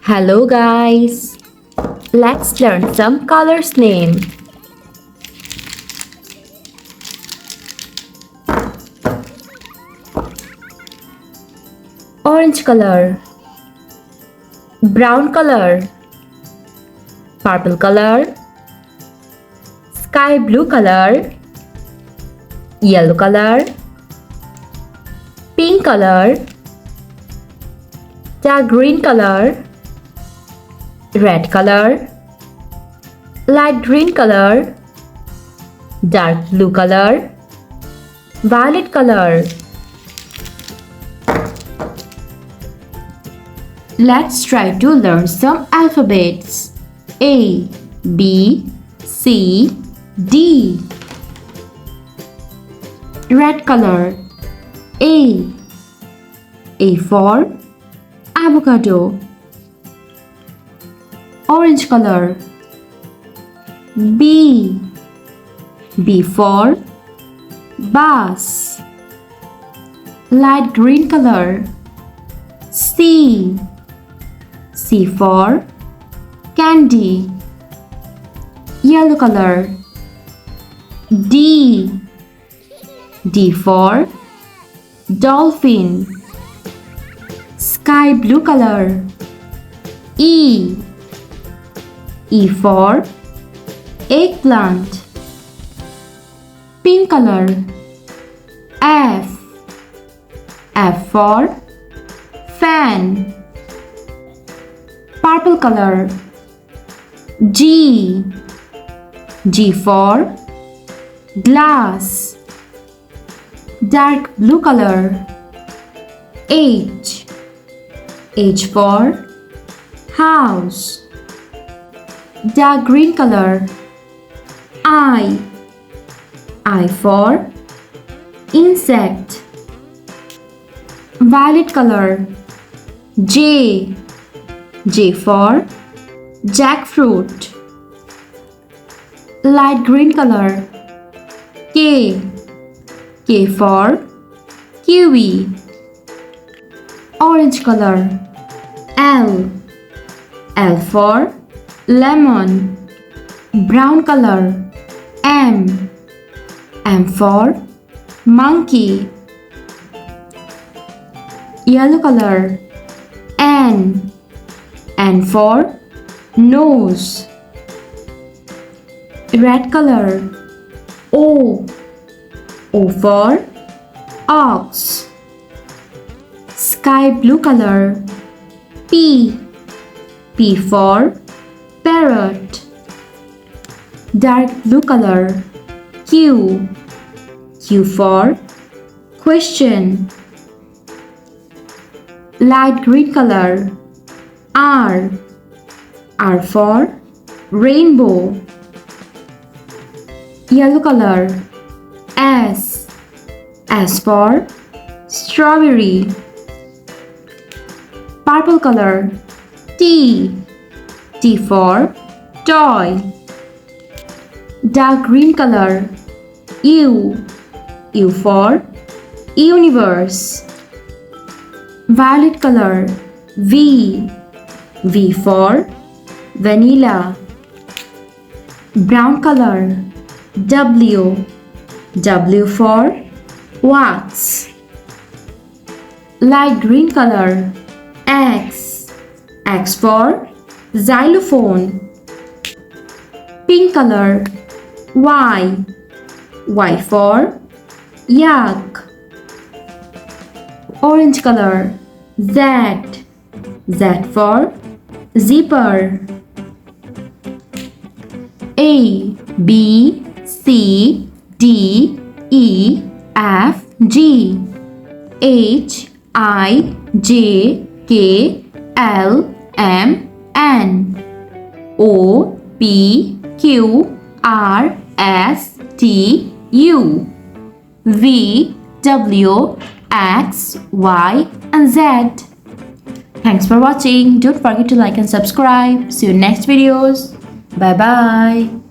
Hello guys! Let's learn some colors name. Orange color, brown color, purple color, sky blue color, yellow color, pink color, dark green color, red color, light green color, dark blue color, violet color. Let's try to learn some alphabets. A, B, C, D. Red color. A for avocado. Orange color. B for bus. Light green color. C for candy. Yellow color. D for dolphin. Sky blue color. E for eggplant. Pink color. F for fan. Purple color. G for glass. Dark blue color. H for house. Dark green color. I for insect. Violet color. J for jackfruit. Light green color. K for kiwi. Orange color. L for lemon. Brown color. M for monkey. Yellow color. N for nose. Red color. O for ox. Sky blue color. P for parrot. Dark blue color. Q for question. Light green color. R for rainbow. Yellow color. S for strawberry. Purple color. T for toy. Dark green color. U for universe. Violet color. V for vanilla. Brown color. W for wax. Light green color. X for xylophone. Pink color. Y for yak. Orange color. Z for zipper. A, B, C, D, E, F, G, H, I, J, K, L, M, N, O, P, Q, R, S, T, U, V, W, X, Y, and Z. Thanks for watching. Don't forget to like and subscribe. See you in next videos. Bye bye.